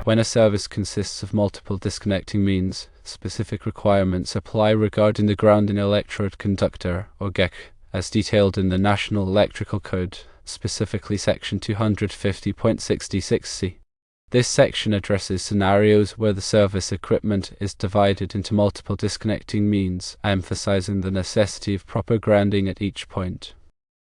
When a service consists of multiple disconnecting means, specific requirements apply regarding the grounding electrode conductor, or GEC, as detailed in the National Electrical Code, specifically Section 250.66c. This section addresses scenarios where the service equipment is divided into multiple disconnecting means, emphasizing the necessity of proper grounding at each point.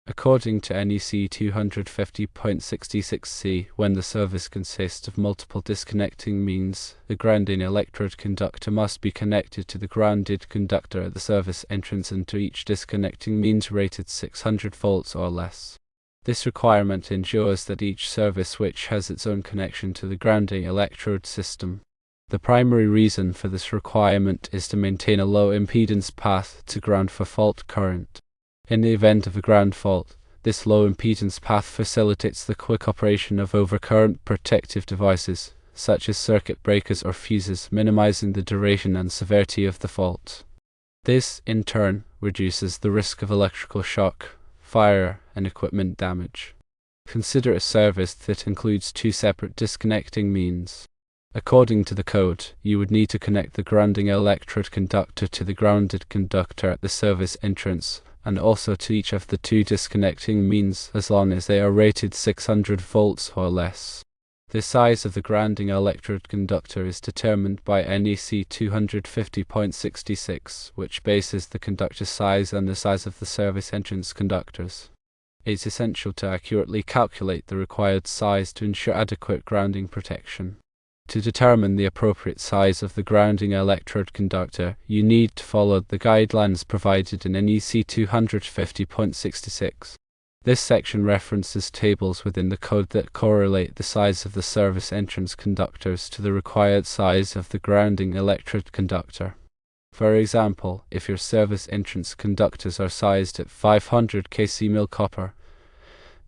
According to NEC 250.66c, when the service consists of multiple disconnecting means, the grounding electrode conductor must be connected to the grounded conductor at the service entrance and to each disconnecting means rated 600 volts or less. This requirement ensures that each service switch has its own connection to the grounding electrode system. The primary reason for this requirement is to maintain a low impedance path to ground for fault current. In the event of a ground fault, this low impedance path facilitates the quick operation of overcurrent protective devices, such as circuit breakers or fuses, minimizing the duration and severity of the fault. This, in turn, reduces the risk of electrical shock, fire, and equipment damage. Consider a service that includes two separate disconnecting means. According to the code, you would need to connect the grounding electrode conductor to the grounded conductor at the service entrance, and also to each of the two disconnecting means as long as they are rated 600 volts or less. The size of the grounding electrode conductor is determined by NEC 250.66, which bases the conductor size on the size of the service entrance conductors. It's essential to accurately calculate the required size to ensure adequate grounding protection. To determine the appropriate size of the grounding electrode conductor, you need to follow the guidelines provided in NEC 250.66. This section references tables within the code that correlate the size of the service entrance conductors to the required size of the grounding electrode conductor. For example, if your service entrance conductors are sized at 500 kcmil copper,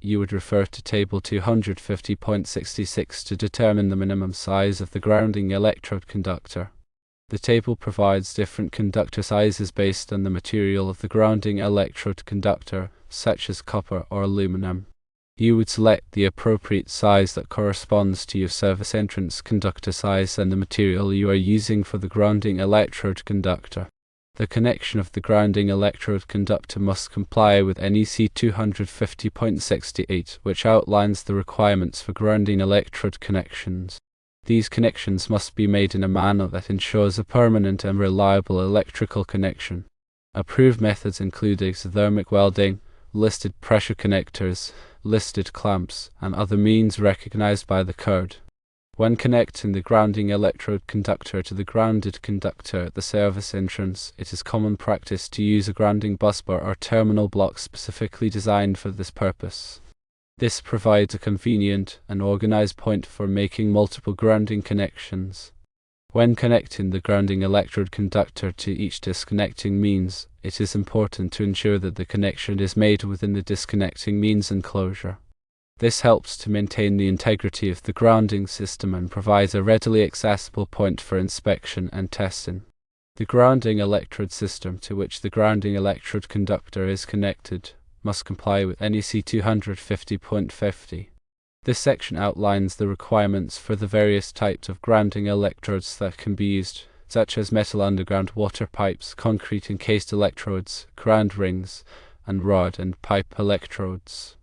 you would refer to table 250.66 to determine the minimum size of the grounding electrode conductor. The table provides different conductor sizes based on the material of the grounding electrode conductor, such as copper or aluminum. You would select the appropriate size that corresponds to your service entrance conductor size and the material you are using for the grounding electrode conductor. The connection of the grounding electrode conductor must comply with NEC 250.68, which outlines the requirements for grounding electrode connections. These connections must be made in a manner that ensures a permanent and reliable electrical connection. Approved methods include exothermic welding, listed pressure connectors, listed clamps, and other means recognized by the code. When connecting the grounding electrode conductor to the grounded conductor at the service entrance, it is common practice to use a grounding busbar or terminal block specifically designed for this purpose. This provides a convenient and organized point for making multiple grounding connections. When connecting the grounding electrode conductor to each disconnecting means, it is important to ensure that the connection is made within the disconnecting means enclosure. This helps to maintain the integrity of the grounding system and provides a readily accessible point for inspection and testing. The grounding electrode system to which the grounding electrode conductor is connected must comply with NEC 250.50. This section outlines the requirements for the various types of grounding electrodes that can be used, such as metal underground water pipes, concrete encased electrodes, ground rings, and rod and pipe electrodes.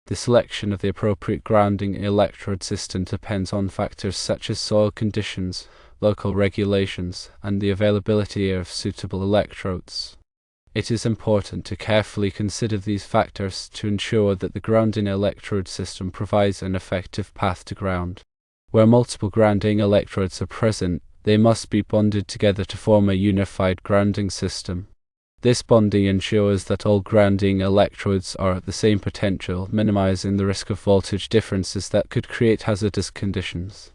The selection of the appropriate grounding electrode system depends on factors such as soil conditions, local regulations, and the availability of suitable electrodes. It is important to carefully consider these factors to ensure that the grounding electrode system provides an effective path to ground. Where multiple grounding electrodes are present, they must be bonded together to form a unified grounding system. This bonding ensures that all grounding electrodes are at the same potential, minimizing the risk of voltage differences that could create hazardous conditions.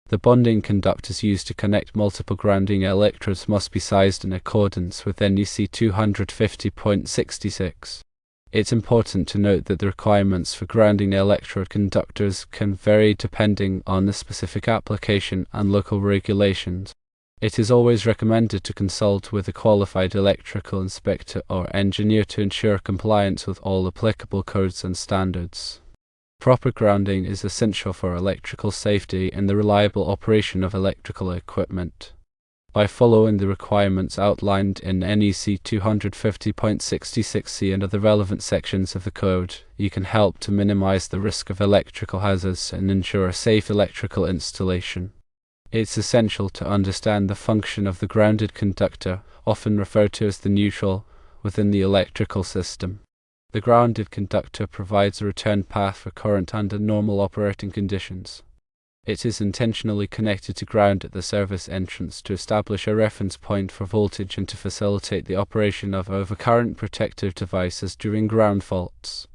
The bonding conductors used to connect multiple grounding electrodes must be sized in accordance with NEC 250.66. It's important to note that the requirements for grounding electrode conductors can vary depending on the specific application and local regulations. It is always recommended to consult with a qualified electrical inspector or engineer to ensure compliance with all applicable codes and standards. Proper grounding is essential for electrical safety and the reliable operation of electrical equipment. By following the requirements outlined in NEC 250.66c and other relevant sections of the code, you can help to minimize the risk of electrical hazards and ensure a safe electrical installation. It's essential to understand the function of the grounded conductor, often referred to as the neutral, within the electrical system. The grounded conductor provides a return path for current under normal operating conditions. It is intentionally connected to ground at the service entrance to establish a reference point for voltage and to facilitate the operation of overcurrent protective devices during ground faults.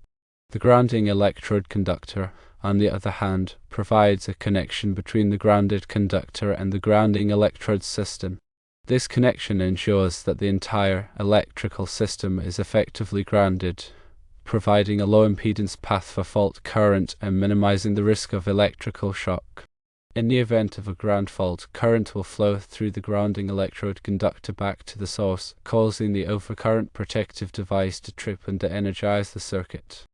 The grounding electrode conductor, on the other hand, provides a connection between the grounded conductor and the grounding electrode system. This connection ensures that the entire electrical system is effectively grounded, providing a low impedance path for fault current and minimizing the risk of electrical shock. In the event of a ground fault, current will flow through the grounding electrode conductor back to the source, causing the overcurrent protective device to trip and de-energize the circuit.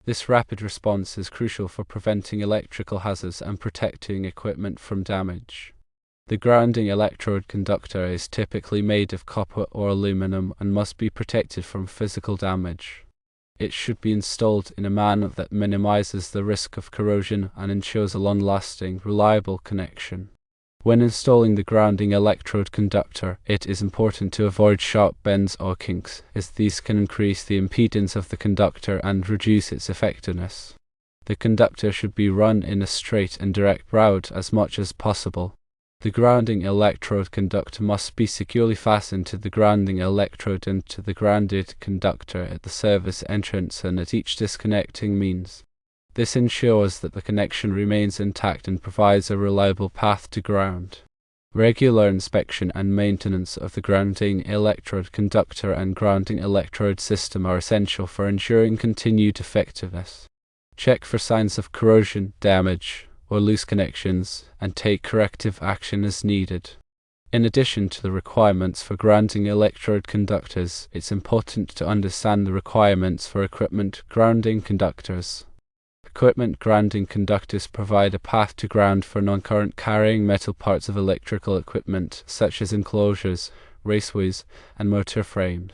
This rapid response is crucial for preventing electrical hazards and protecting equipment from damage. The grounding electrode conductor is typically made of copper or aluminum and must be protected from physical damage. It should be installed in a manner that minimizes the risk of corrosion and ensures a long-lasting, reliable connection. When installing the grounding electrode conductor, it is important to avoid sharp bends or kinks, as these can increase the impedance of the conductor and reduce its effectiveness. The conductor should be run in a straight and direct route as much as possible. The grounding electrode conductor must be securely fastened to the grounding electrode and to the grounded conductor at the service entrance and at each disconnecting means. This ensures that the connection remains intact and provides a reliable path to ground. Regular inspection and maintenance of the grounding electrode conductor and grounding electrode system are essential for ensuring continued effectiveness. Check for signs of corrosion, damage, or loose connections, and take corrective action as needed. In addition to the requirements for grounding electrode conductors, it's important to understand the requirements for equipment grounding conductors. Equipment grounding conductors provide a path to ground for non-current carrying metal parts of electrical equipment, such as enclosures, raceways, and motor frames.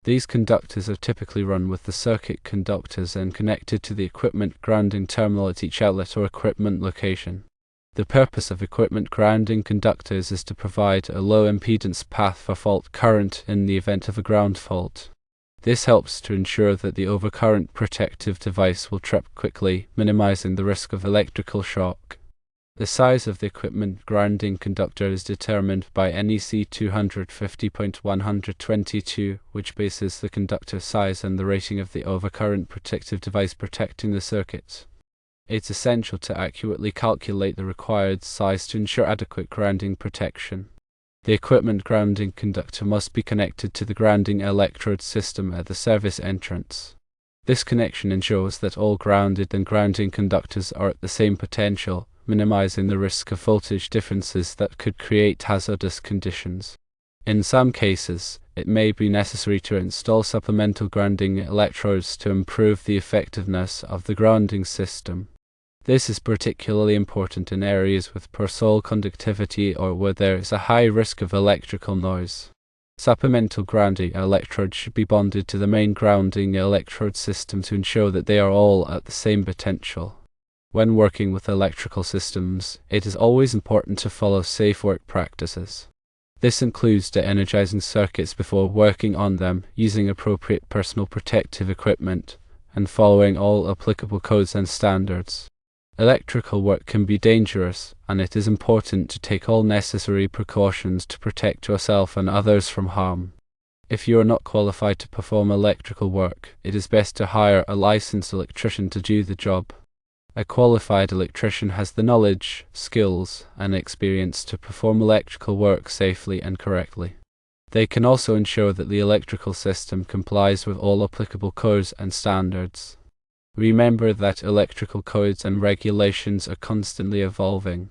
These conductors are typically run with the circuit conductors and connected to the equipment grounding terminal at each outlet or equipment location. The purpose of equipment grounding conductors is to provide a low impedance path for fault current in the event of a ground fault. This helps to ensure that the overcurrent protective device will trip quickly, minimizing the risk of electrical shock. The size of the equipment grounding conductor is determined by NEC 250.122, which bases the conductor size on the rating of the overcurrent protective device protecting the circuit. It's essential to accurately calculate the required size to ensure adequate grounding protection. The equipment grounding conductor must be connected to the grounding electrode system at the service entrance. This connection ensures that all grounded and grounding conductors are at the same potential, minimizing the risk of voltage differences that could create hazardous conditions. In some cases, it may be necessary to install supplemental grounding electrodes to improve the effectiveness of the grounding system. This is particularly important in areas with poor soil conductivity or where there is a high risk of electrical noise. Supplemental grounding electrodes should be bonded to the main grounding electrode system to ensure that they are all at the same potential. When working with electrical systems, it is always important to follow safe work practices. This includes de-energizing circuits before working on them, using appropriate personal protective equipment, and following all applicable codes and standards. Electrical work can be dangerous, and it is important to take all necessary precautions to protect yourself and others from harm. If you are not qualified to perform electrical work, it is best to hire a licensed electrician to do the job. A qualified electrician has the knowledge, skills, and experience to perform electrical work safely and correctly. They can also ensure that the electrical system complies with all applicable codes and standards. Remember that electrical codes and regulations are constantly evolving.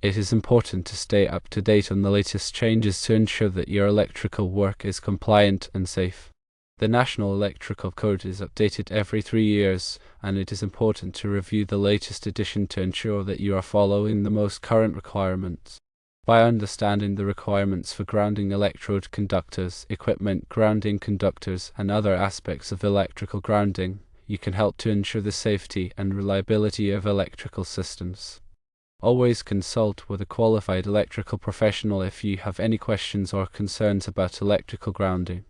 It is important to stay up to date on the latest changes to ensure that your electrical work is compliant and safe. The National Electrical Code is updated every 3 years, and it is important to review the latest edition to ensure that you are following the most current requirements. By understanding the requirements for grounding electrode conductors, equipment, grounding conductors, and other aspects of electrical grounding, you can help to ensure the safety and reliability of electrical systems. Always consult with a qualified electrical professional if you have any questions or concerns about electrical grounding.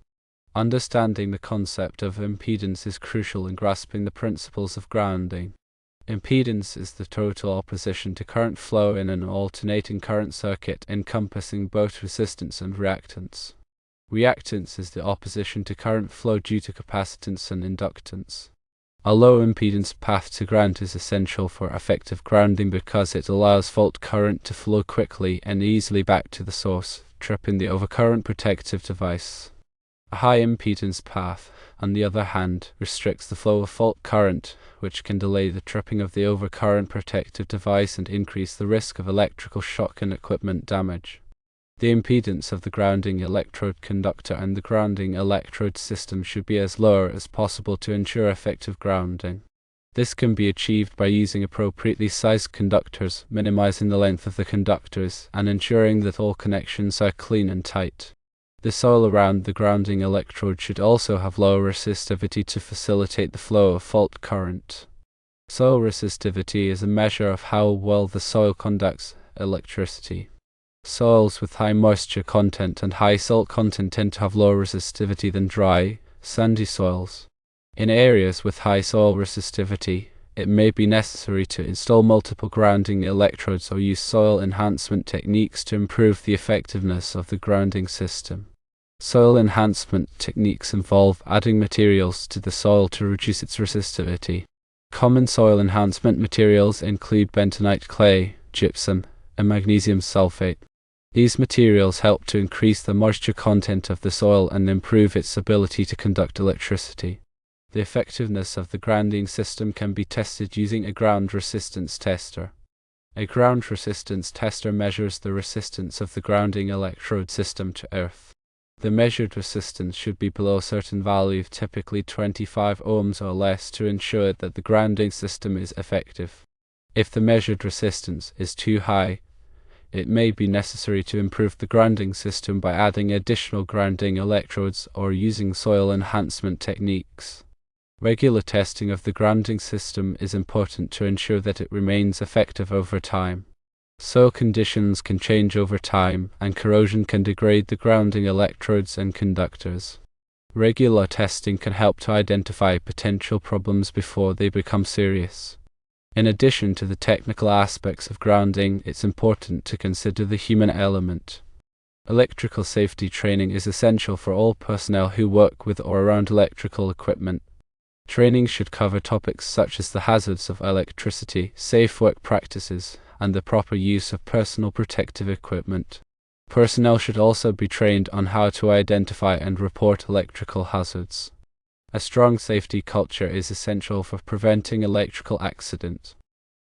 Understanding the concept of impedance is crucial in grasping the principles of grounding. Impedance is the total opposition to current flow in an alternating current circuit encompassing both resistance and reactance. Reactance is the opposition to current flow due to capacitance and inductance. A low impedance path to ground is essential for effective grounding because it allows fault current to flow quickly and easily back to the source, tripping the overcurrent protective device. A high impedance path, on the other hand, restricts the flow of fault current, which can delay the tripping of the overcurrent protective device and increase the risk of electrical shock and equipment damage. The impedance of the grounding electrode conductor and the grounding electrode system should be as low as possible to ensure effective grounding. This can be achieved by using appropriately sized conductors, minimizing the length of the conductors, and ensuring that all connections are clean and tight. The soil around the grounding electrode should also have low resistivity to facilitate the flow of fault current. Soil resistivity is a measure of how well the soil conducts electricity. Soils with high moisture content and high salt content tend to have lower resistivity than dry, sandy soils. In areas with high soil resistivity, it may be necessary to install multiple grounding electrodes or use soil enhancement techniques to improve the effectiveness of the grounding system. Soil enhancement techniques involve adding materials to the soil to reduce its resistivity. Common soil enhancement materials include bentonite clay, gypsum, and magnesium sulfate. These materials help to increase the moisture content of the soil and improve its ability to conduct electricity. The effectiveness of the grounding system can be tested using a ground resistance tester. A ground resistance tester measures the resistance of the grounding electrode system to earth. The measured resistance should be below a certain value, typically 25 ohms or less, to ensure that the grounding system is effective. If the measured resistance is too high, it may be necessary to improve the grounding system by adding additional grounding electrodes or using soil enhancement techniques. Regular testing of the grounding system is important to ensure that it remains effective over time. Soil conditions can change over time, and corrosion can degrade the grounding electrodes and conductors. Regular testing can help to identify potential problems before they become serious. In addition to the technical aspects of grounding, it's important to consider the human element. Electrical safety training is essential for all personnel who work with or around electrical equipment. Training should cover topics such as the hazards of electricity, safe work practices, and the proper use of personal protective equipment. Personnel should also be trained on how to identify and report electrical hazards. A strong safety culture is essential for preventing electrical accidents.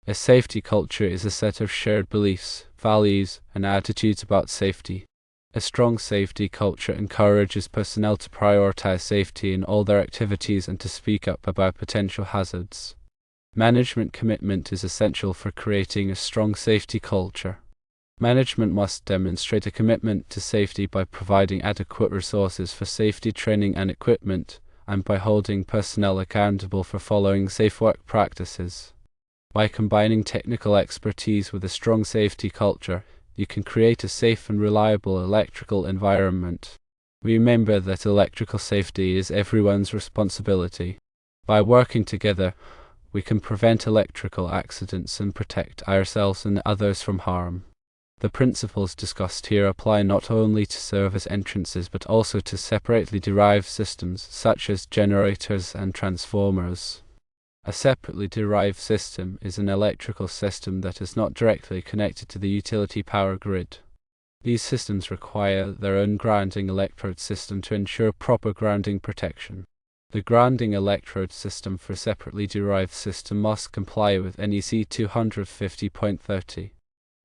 A safety culture is a set of shared beliefs, values, and attitudes about safety. A strong safety culture encourages personnel to prioritize safety in all their activities and to speak up about potential hazards. Management commitment is essential for creating a strong safety culture. Management must demonstrate a commitment to safety by providing adequate resources for safety training and equipment, and by holding personnel accountable for following safe work practices. By combining technical expertise with a strong safety culture, you can create a safe and reliable electrical environment. Remember that electrical safety is everyone's responsibility. By working together, we can prevent electrical accidents and protect ourselves and others from harm. The principles discussed here apply not only to service entrances but also to separately derived systems such as generators and transformers. A separately derived system is an electrical system that is not directly connected to the utility power grid. These systems require their own grounding electrode system to ensure proper grounding protection. The grounding electrode system for a separately derived system must comply with NEC 250.30.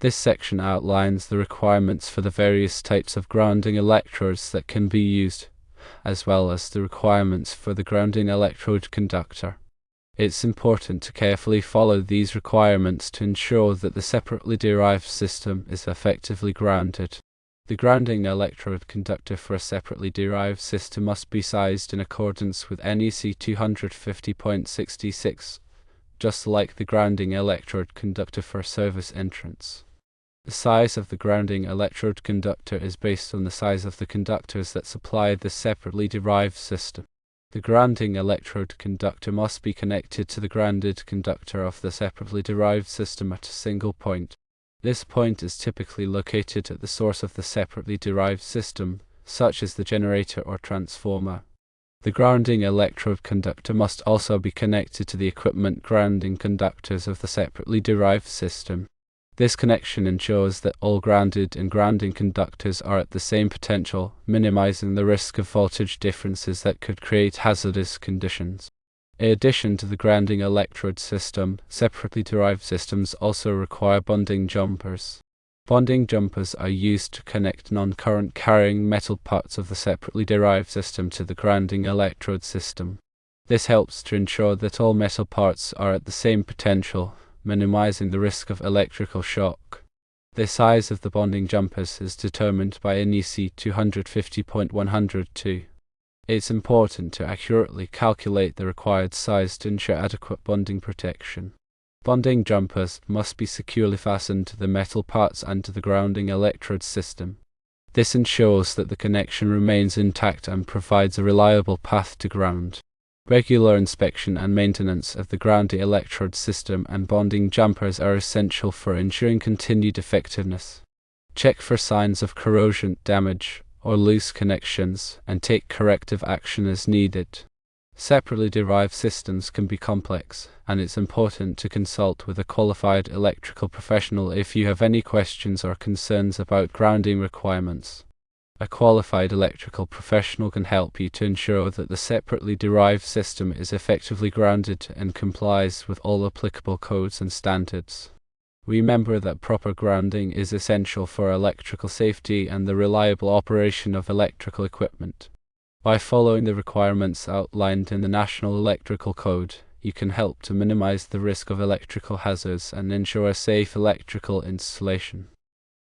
This section outlines the requirements for the various types of grounding electrodes that can be used, as well as the requirements for the grounding electrode conductor. It's important to carefully follow these requirements to ensure that the separately derived system is effectively grounded. The grounding electrode conductor for a separately derived system must be sized in accordance with NEC 250.66, just like the grounding electrode conductor for a service entrance. The size of the grounding electrode conductor is based on the size of the conductors that supply the separately derived system. The grounding electrode conductor must be connected to the grounded conductor of the separately derived system at a single point. This point is typically located at the source of the separately derived system, such as the generator or transformer. The grounding electrode conductor must also be connected to the equipment grounding conductors of the separately derived system. This connection ensures that all grounded and grounding conductors are at the same potential, minimizing the risk of voltage differences that could create hazardous conditions. In addition to the grounding electrode system, separately derived systems also require bonding jumpers. Bonding jumpers are used to connect non-current carrying metal parts of the separately derived system to the grounding electrode system. This helps to ensure that all metal parts are at the same potential, minimizing the risk of electrical shock. The size of the bonding jumpers is determined by NEC 250.102. It's important to accurately calculate the required size to ensure adequate bonding protection. Bonding jumpers must be securely fastened to the metal parts and to the grounding electrode system. This ensures that the connection remains intact and provides a reliable path to ground. Regular inspection and maintenance of the grounding electrode system and bonding jumpers are essential for ensuring continued effectiveness. Check for signs of corrosion, damage, or loose connections, and take corrective action as needed. Separately derived systems can be complex, and it's important to consult with a qualified electrical professional if you have any questions or concerns about grounding requirements. A qualified electrical professional can help you to ensure that the separately derived system is effectively grounded and complies with all applicable codes and standards. Remember that proper grounding is essential for electrical safety and the reliable operation of electrical equipment. By following the requirements outlined in the National Electrical Code, you can help to minimize the risk of electrical hazards and ensure a safe electrical installation.